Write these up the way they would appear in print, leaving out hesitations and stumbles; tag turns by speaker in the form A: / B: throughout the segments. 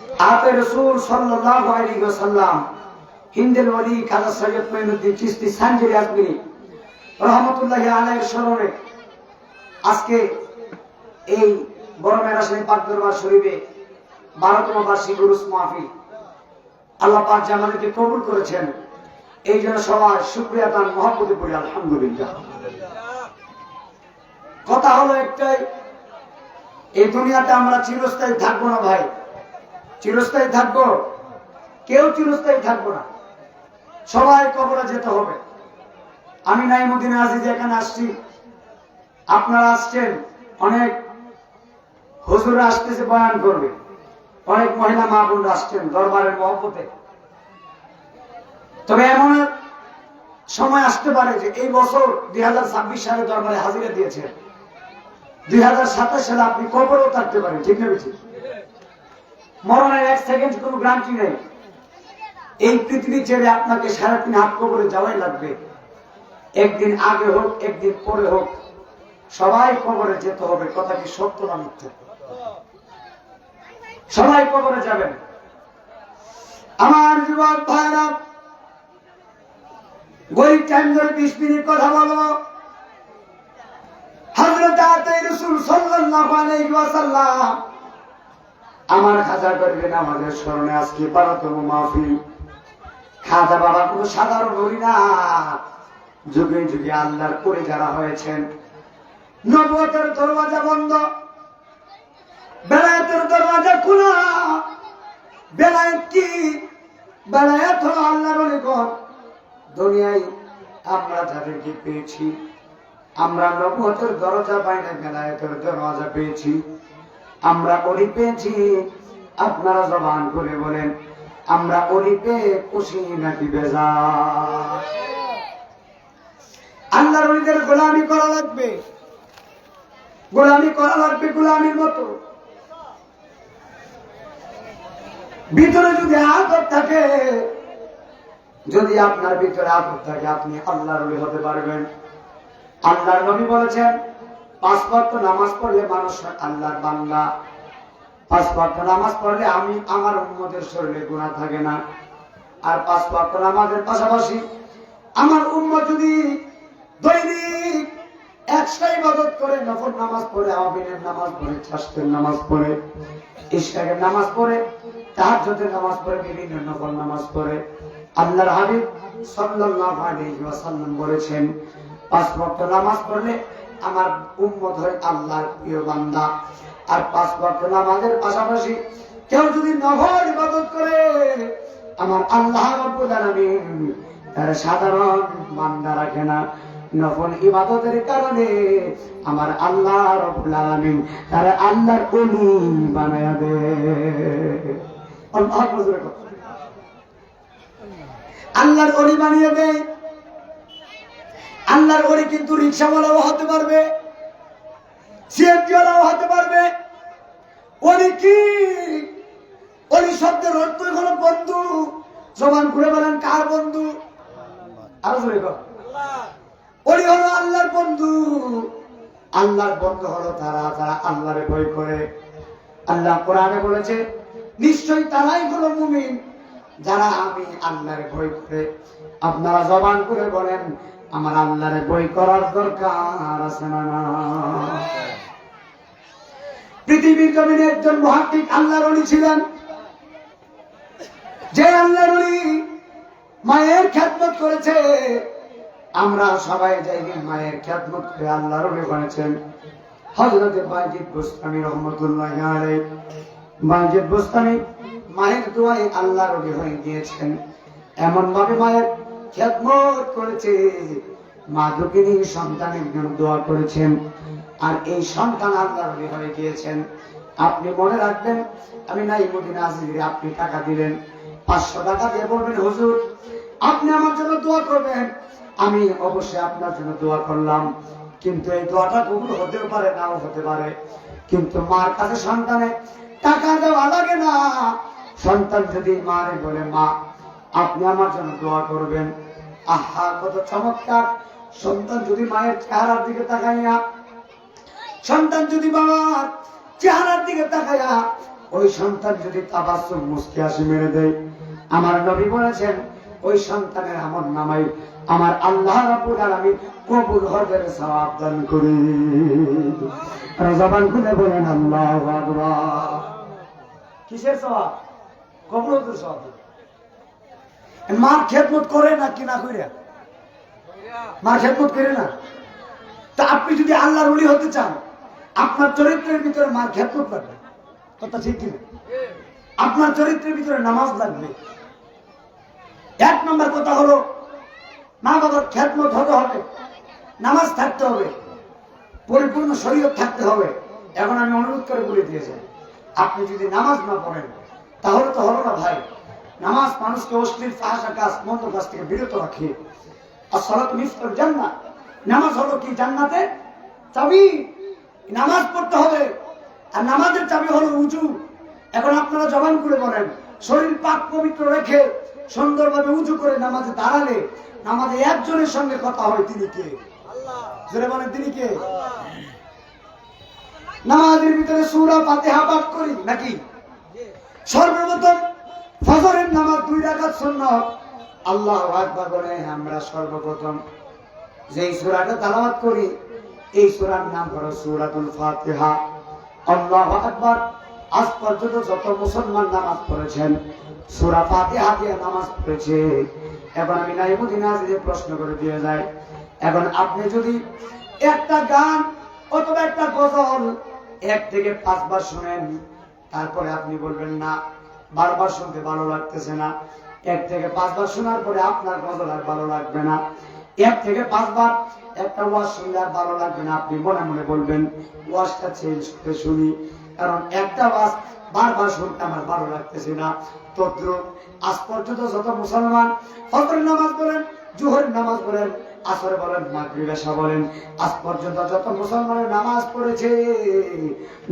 A: আপে রাসূল সাল্লাল্লাহু আলাইহি ওয়াসাল্লাম হিন্দের ওলি খাজা সৈয়দ মঈনুদ্দিন চিশতি সানজিরি আজমিরি রহমাতুল্লাহি আলাইহির স্মরণে আজকে এই বড় মেরাশে পাক দরবার শরীফে 12তম বার্ষিক উরুস মাহফিল আল্লাহ পাক জামালকে কবুল করেছেন। এই জন্য সবাই শুকরিয়া তান মহব্বতে পড়ি আলহামদুলিল্লাহ। কথা হলো একটাই, এই দুনিয়াতে আমরা চিরস্থায়ী থাকবো না ভাই। চিরস্থায়ী থাকবো? কেউ চিরস্থায়ী থাকবো না, সবাই কবরে যেতে হবে। আমি নাইমুদ্দিন আজিজ এখানে আসছি, আপনারা আসছেন, অনেক হুজুর আসতেছে বয়ান করবে, অনেক মহিলা মা বোনরা আসছেন দরবারের মহব্বতে। তবে এমন সময় আসতে পারে যে এই বছর 2026 সালে দরবারে হাজিরা দিয়েছেন, 2027 সালে আপনি কবরেও থাকতে পারেন, ঠিক না বেশি? মরণের 1 সেকেন্ড কোনো গ্যারান্টি নেই। এই পৃথিবী ছেড়ে আপনাকে 3.5 হাত কবরে যাওয়াই লাগবে। একদিন আগে হোক একদিন পরে হোক সবাই কবরে যেতে হবে। কথা কি সত্য না মিথ্যা? সবাই কবরে যাবেন। আমার যুবক ভাইরা, গরিব টাইম ধরে 20 মিনিট কথা বলবো। হযরত রাসূল সাল্লাল্লাহু আলাইহি ওয়াসাল্লাম আমার খাজা করবেন আমাদের স্মরণে আজকে 12তম মাহফিল। খাজা বাবা কোনো সাধারণ বলি না, যুগে যুগে আল্লাহর করে যারা হয়েছেন। নবুয়তের দরওয়াজা বন্ধ, বেলায়েতের দরওয়াজা খোলা। বেলায়েত কি? বেলায়েত হলো আল্লাহর ওলিগণ। দুনিয়ায় আমরা যাদেরকে পেয়েছি, আমরা নবুয়তের দরজা পাই না, বেলায়েতের দরওয়াজা পেয়েছি, আমরা ওলি পেয়েছি। আপনারা জবান করে বলেন, আমরা ওলি পেয়ে খুশি নাকি বেজার? আল্লাহর ওলিদের গোলামি করা লাগবে, গোলামি করা লাগবে গোলামির মতো। ভিতরে যদি আদব থাকে, যদি আপনার ভিতরে আদব থাকে, আপনি আল্লাহর ওলি হতে পারবেন। আল্লাহর নবী বলেছেন 5 ওয়াক্ত নামাজ পড়লে মানুষ আল্লাহর বান্দা। 5 ওয়াক্ত নামাজ পড়লে আমি আমার উম্মতের শরীরে গুনাহ থাকে না। আর 5 ওয়াক্ত নামাজের পাশাপাশি আমার উম্মত যদি দৈনিক 100 ইবাদত করে, নফল নামাজ পড়ে, আওয়াবিনের নামাজ পড়ে, চাশতের নামাজ পড়ে, ইশরাকের নামাজ পড়ে, তাহাজ্জুদের নামাজ পড়ে, বিভিন্ন নফল নামাজ পড়ে, আল্লাহর হাবিব সাল্লাল্লাহু আলাইহি ওয়াসাল্লাম বলেছেন 5 ওয়াক্ত নামাজ পড়লে আমার উম্মত হয় আল্লাহর প্রিয় বান্দা। আর 5 ওয়াক্ত নামাজের পাশাপাশি কেউ যদি নফল ইবাদত করে, আমার আল্লাহ রাব্বুল আলামিন তার সাধারণ বান্দা রাখে না। নফল ইবাদতের কারণে আমার আল্লাহ রাব্বুল আলামিন তার আল্লাহর ওলি বানায়া দেয়। আল্লাহর ওলি বানিয়ে দেয়। আল্লাহর ওলি কিন্তু রিকশাওয়ালাও হতে পারবে, সিএনজিওয়ালাও হতে পারবে। ওলি কি? ওলি শব্দের অর্থ হলো বন্ধু। জবান খুলে বলেন, কার বন্ধু? আরো জোরে কর। ওলি হলো আল্লাহর বন্ধু। আল্লাহর বন্ধু হলো তারা যারা আল্লাহরে ভয় করে। আল্লাহ কোরআনে বলেছে, নিশ্চয়ই তারাই হলো মুমিন যারা আমি আল্লাহরে ভয় করে। আপনারা জবান করে বলেন, আমার আল্লাহরে ভয় করার দরকার আছে না? পৃথিবীর জমিনে একজন মুহাক্কিক আল্লাহর ওলি ছিলেন, যে আল্লাহর ওলি মায়ের খেদমত করেছে। আমরা সবাই যাই মায়ের খেদমত করে আল্লাহর ওলি বলেছেন। হযরত বাজিদ বুস্তামি রহমাতুল্লাহি আলাইহি, বাজিদ বুস্তামি মায়ের দোয়ায় আল্লাহর ওলি হয়ে গিয়েছেন। এমন ভাবে মায়ের খেদমত করেছে, মা দুঃখিনী সন্তানের জন্য দোয়া করেছেন, আর এই সন্তান আল্লাহর ওলি হয়ে গিয়েছেন। আপনি মনে রাখবেন, আমি নাইমুদ্দিন আজিজ, আপনি টাকা দিলেন, 500 টাকা দিয়ে বলবেন, হুজুর আপনি আমার জন্য দোয়া করবেন। আমি অবশ্যই আপনার জন্য দোয়া করলাম, কিন্তু এই দোয়াটা কবুল হতেও পারে, নাও হতে পারে। কিন্তু মার কাছে সন্তানে টাকা দেওয়া লাগে না। সন্তান যদি মারে বলে, মা আপনি আমার জন্য দোয়া করবেন, আহা কত চমৎকার। সন্তান যদি মায়ের চেহারার দিকে তাকাইয়া, সন্তান যদি বাবার চেহারার দিকে তাকাইয়া ওই সন্তান যদি তাবাসসুম মুস্কি হাসি মেরে দেয়, আমার নবী বলেছেন ওই সন্তানের আমল নামাই আমার আল্লাহ রাব্বুল আলামিন কবুল হজের সওয়াব দান করি। আর জবান খুলে বলেন আল্লাহু আকবার। কিসের সওয়াব? কবুল হজের সওয়াব। মার খেদমত করে না কি না করে? মার খেদমত করে না। তা আপনি যদি আল্লাহর ওলি হতে চান, আপনার চরিত্রের ভিতরে মার খেদমত লাগবে। কথা ঠিক কিনা? আপনার চরিত্রের ভিতরে নামাজ লাগবে। এক নম্বর কথা হলো মা বাবার খেদমত হতে হবে, নামাজ থাকতে হবে, পরিপূর্ণ শরীয়ত থাকতে হবে। এখন আমি অনুরোধ করে বলে দিয়েছি, আপনি যদি নামাজ না পড়েন তাহলে তো হলো না ভাই। নামাজ মানুষকে অশ্লীল ফাহশা কাজ মন্দ কাজ থেকে বিরত রাখে। আর সালাত মিফতাহুল জান্নাহ, নামাজ হলো কি জান্নাতের চাবি। নামাজ পড়তে হবে, আর নামাজের চাবি হলো উযু। এখন আপনারা জবান করে বলেন, শরীর পাক পবিত্র রেখে সুন্দরভাবে উযু করে নামাজে দাঁড়ালে নামাজে একজনের সঙ্গে কথা হয়, তিনি কে? আল্লাহ। জোরে বলেন তিনি কে? আল্লাহ। নামাজের ভিতরে সূরা ফাতিহা পাঠ করি নাকি? সর্বপ্রথম ফজরের নামাজ 2 রাকাত সুন্নাত। আল্লাহু আকবার বলে আমরা সর্বপ্রথম যেই সূরাটা তেলাওয়াত করি এই সূরার নাম হলো সূরাতুল ফাতিহা। আল্লাহু আকবার। আজ পর্যন্ত যত মুসলমান নামাজ পড়েছেন সূরা ফাতিহা দিয়ে নামাজ পড়েছে। এখন আমি নাইমুদ্দিন আজিজে প্রশ্ন করে দিয়ে যাই, এখন আপনি যদি একটা গান অথবা একটা গজল 1 থেকে 5 বার শুনেন, তারপরে আপনি বলবেন না বারবার শুনতে ভালো লাগতেছে না, 1 থেকে 5 বার শোনার পরে আপনার গজল আর ভালো লাগবে না, 1 থেকে 5 বার একটা ওয়াজ শুনলে আর ভালো লাগবে না, আপনি মনে মনে বলবেন ওয়াজটা চেঞ্জ করে শুনি, কারণ একটা ওয়াজ বারবার শুনতে আমার ভালো লাগতেছে না। তদ্রুপ আজ পর্যন্ত যত মুসলমান ফজরের নামাজ বলেন, জোহরের নামাজ বলেন, আসর বলেন, মাগরিব এশা বলেন, আজ পর্যন্ত যত মুসলমানের নামাজ পড়েছে,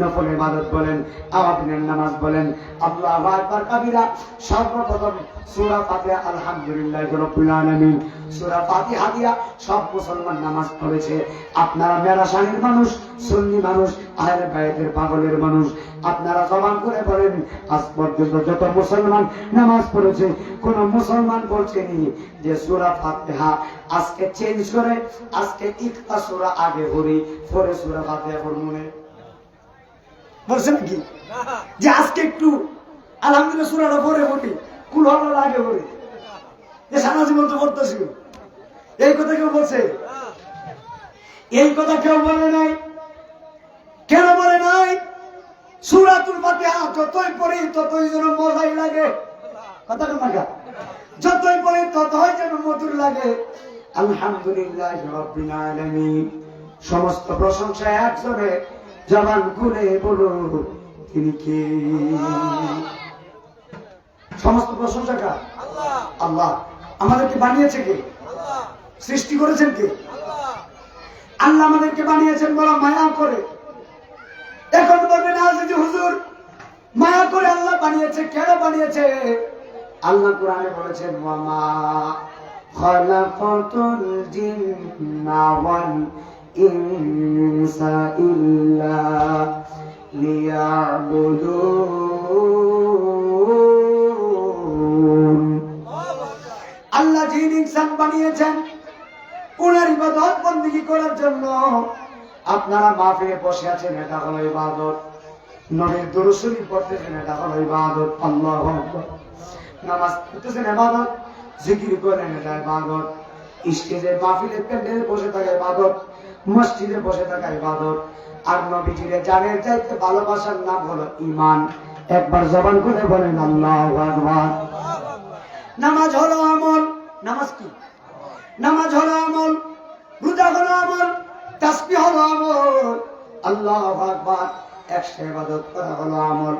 A: নফল ইবাদত বলেন, আওয়াবিনের নামাজ বলেন, আল্লাহু আকবার কাবীরা, সর্বপ্রথম সূরা ফাতিহা আলহামদুলিল্লাহি রাব্বিল আলামিন সূরা ফাতিহা দিয়া সব মুসলমান নামাজ পড়েছে। আপনারা মেরাশানির মানুষ, সুন্নি মানুষ, আহলে বাইতের পাগলের মানুষ, আপনারা জবান করে বলেন আজ পর্যন্ত যত মুসলমান নামাজ পড়েছে কোন মুসলমান বলছেনি যে সূরা ফাতিহা আজকে চেঞ্জ করে আজকে একটা সূরা আগে পড়ি পরে সূরা ফাতিহা পড়ব না? বলছে নাকি যে আজকে একটু আলহামদুলিল্লাহ সূরাটা পরে পড়ি, কুল হওয়ার আগে পড়ি, যে সারা জীবন তো পড়তেছি? এই কথা কেউ বলছে? এই কথা কেউ বলে নাই। কেন বলে নাই? সূরাতুল ফাতিহা যতই পড়ি ততই যেন মজাই লাগে। কথা কেন লাগা? যতই পড়ি ততই যেন মধুর লাগে। আলহামদুলিল্লাহি রাব্বিল আলামিন। সমস্ত প্রশংসা একজনে, জবান খুলে বলো তিনি কে? সমস্ত প্রশংসা কার? আল্লাহ। আল্লাহ। আমাদেরকে বানিয়েছে কে? আল্লাহ। সৃষ্টি করেছেন কে? আল্লাহ। আল্লাহ আমাদেরকে বানিয়েছেন বড় মায়া করে। এখন বলবেন আজি হুজুর মায়া করে আল্লাহ বানিয়েছে, কেন বানিয়েছে? আল্লাহ কোরআনে বলেছেন ওয়া মা খালাকাতুল জিন্না ওয়াল ইনসা ইল্লা লিয়াবুদুন। আল্লাহ জিন ইনসান বানিয়েছেন ওনার ইবাদত বندگی করার জন্য। আপনারা মাহফিলে বসে আছেন, এটা হলো ইবাদত। নবীর দুরূদ শরীফ পড়তেছেন, এটা হলো ইবাদত। আল্লাহু আকবার। নামাজ পড়তেছেন ইবাদত, জিকির করেন, এটা ইবাদত। স্টেজে মাহফিলে প্যান্ডেলে বসে থাকা ইবাদত, মসজিদে বসে থাকা ইবাদত। আর নবীজিরে জানের চাইতে ভালোবাসার নাম হলো ঈমান। একবার জবান করে বলেন আল্লাহু আকবার। নামাজ হলো আমল। নামাজ কি? নামাজ হলো আমল, রোজা হলো আমল, তাসবিহ হলো আমল, আল্লাহু আকবার একশো ইবাদত করা হলো আমল।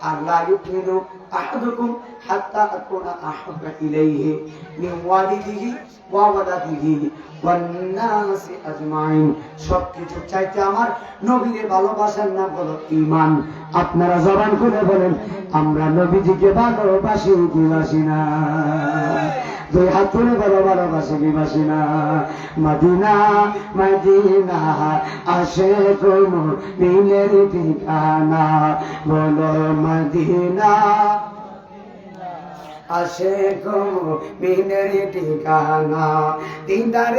A: আল্লাহ ইউমিনু আহাদুকুম হাত্তা আকুনা আহাব্বা ইলাইহি মিন ওয়ালিদিহি ওয়া ওয়ালাদিহি ওয়ান নাসি আজমাইন। সবকিছু চাইতে আমার নবীর ভালোবাসার নাম হলো ঈমান। আপনারা জবান করে বলেন আমরা নবীজিকে ভালোবাসি কি বাসি না? দুই হাত তুলে বলো ভালোবাসি কি বাসি না। মদিনা মদিনা আশিক মুমিনের ঠিকানা, বলো মদিনা আশিক মুমিনের ঠিকানা। দিদার